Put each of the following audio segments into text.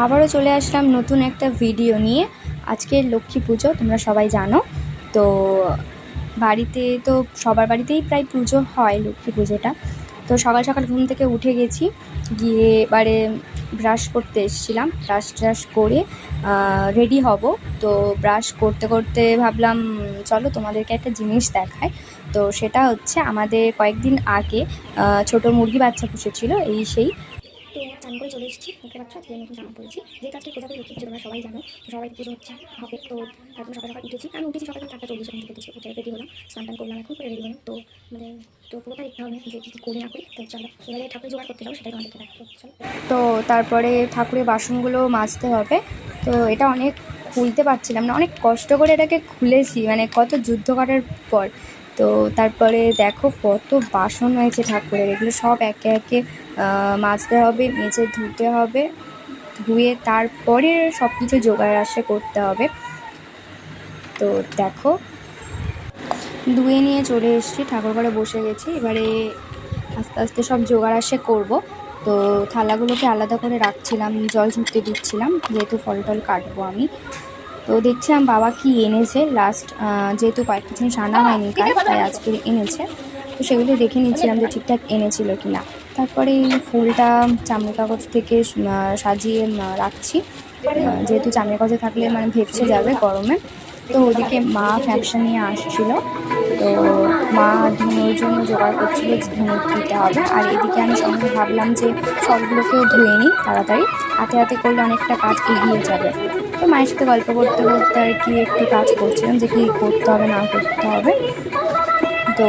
আবারও চলে আসলাম নতুন একটা ভিডিও নিয়ে। আজকে লক্ষ্মী পুজো, তোমরা সবাই জানো। তো বাড়িতে তো সবার বাড়িতেই প্রায় পুজো হয়, লক্ষ্মী পুজোটা। তো সকাল সকাল ঘুম থেকে উঠে গেছি, গিয়ে এবারে ব্রাশ করতে এসেছিলাম। ব্রাশ করে রেডি হব। তো ব্রাশ করতে করতে ভাবলাম চলো তোমাদেরকে একটা জিনিস দেখায়। তো সেটা হচ্ছে আমাদের কয়েকদিন আগে ছোটো মুরগি বাচ্চা পুষেছিল, সেই। তো চান করে চলে এসেছি, মুখে বাচ্চা আজকে নতুন জামা পড়েছি। যেহেতু আজকে কোথাও লক্ষ্মী পুজো তোমরা সবাই জানো, তো সবাই পুজো হচ্ছে হবে। তো তারপর সকাল সকাল উঠেছি, আমি উঠেছি সকাল 4:40 থেকে উঠেছি, উঠে রেডি হলাম, স্নান টান করলাম, এখন রেডি হলাম। তো তো পুরোটা দেখতে হবে যে কী কী করে না করি। তো চলো এবারে ঠাকুর জোগাড় করতে যাবো, সেটাই তোমাদেরকে দেখাবো। চলো। তো তারপরে ঠাকুরের বাসনগুলো মাজতে হবে। তো এটা অনেক খুলতে পারছিলাম না, অনেক কষ্ট করে এটাকে খুলেছি, মানে কত যুদ্ধ করার পর। তো তারপরে দেখো কত বাসন হয়েছে ঠাকুরের, এগুলো সব একে একে মাজতে হবে, মেজে ধুতে হবে, ধুয়ে তারপরে সব কিছু জোগাড় আসে করতে হবে। তো দেখো ধুয়ে নিয়ে চলে এসেছি, ঠাকুর ঘরে বসে গেছি। এবারে আস্তে আস্তে সব জোগাড় আসে করবো। তো থালাগুলোকে আলাদা করে রাখছিলাম, জল ঝরতে দিচ্ছিলাম, যেহেতু ফল টল কাটবো আমি। তো দেখছিলাম বাবা কি এনেছে লাস্ট, যেহেতু কয়েকটা জিনিস আনা হয়নি তাই আজকে এনেছে। তো সেগুলো দেখে নিচ্ছিলাম যে ঠিকঠাক এনেছিল কি না। তারপরে এই ফুলটা চামড়া কাগজ থেকে সাজিয়ে রাখছি, যেহেতু চামড়া কাগজে থাকলে মানে ভেপসে যাবে গরমে। তো ওদিকে মা ফ্যাপসা নিয়ে আসছিল, তো মা ধুনোর জন্য জোগাড় করছিল, ধুনো দিতে হবে। আর এদিকে আমি সঙ্গে ভাবলাম যে ফলগুলোকেও ধুয়ে নিই তাড়াতাড়ি, হাতে হাতে করলে অনেকটা কাজ এগিয়ে যাবে। তো মায়ের সাথে গল্প করতে করতে আর কি একটু কাজ করছিলাম যে কী করতে হবে না করতে হবে। তো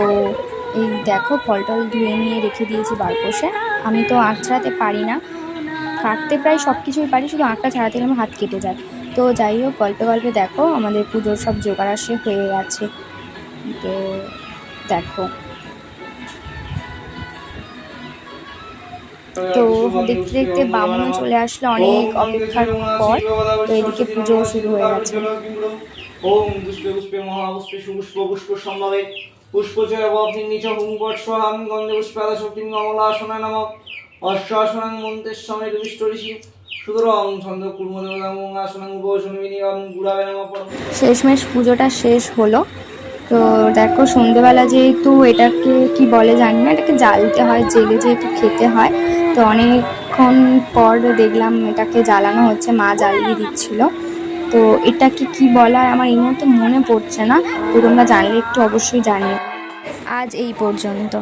এই দেখো ফল টল ধুয়ে নিয়ে রেখে দিয়েছি বারকোষে। আমি তো আঁখ ছাড়াতে পারি না, কাটতে প্রায় সব কিছুই পারি, শুধু আঁকটা ছাড়াতে গেলে আমার হাত কেটে যায়। তো যাই হোক, গল্পে গল্পে দেখো আমাদের পুজোর সব জোগাড় আসে হয়ে গেছে। তো দেখো, তো দেখতে দেখতে বামুনও চলে আসলো অনেক অপেক্ষার পর। তো এদিকে পুজো শুরু হয়ে গেছে। ওম পুষ্পে পুষ্পে মহাপুষ্পে সুপুষ্প পুষ্প সম্ভবে পুষ্পচয় বগ্নিচ হুম বৎসহাম গন্ধে পুষ্পাদা শক্তিং কমলাসনায় নমঃ অশ্বাসনাং মন্ত্রের সমেত বিষ্ট ঋষি সুতরাং ছন্দ কুর্মদেবতাং আসনাং উপশনবিনিগম গুড়াবে নমঃ। শেষমেশ পুজোটা শেষ হলো। তো দেখো সন্ধেবেলা যেহেতু এটাকে কি বলে জানি না, এটাকে জ্বালতে হয়, জেলে যেহেতু খেতে হয়। তো অনেকক্ষণ পর দেখলাম এটাকে জ্বালানো হচ্ছে, মা জ্বালিয়ে দিচ্ছিল। তো এটাকে কি বলা হয় আমার এই মুহূর্তে মনে পড়ছে না, তো তোমরা জানলে একটু অবশ্যই জানিও। আজ এই পর্যন্ত।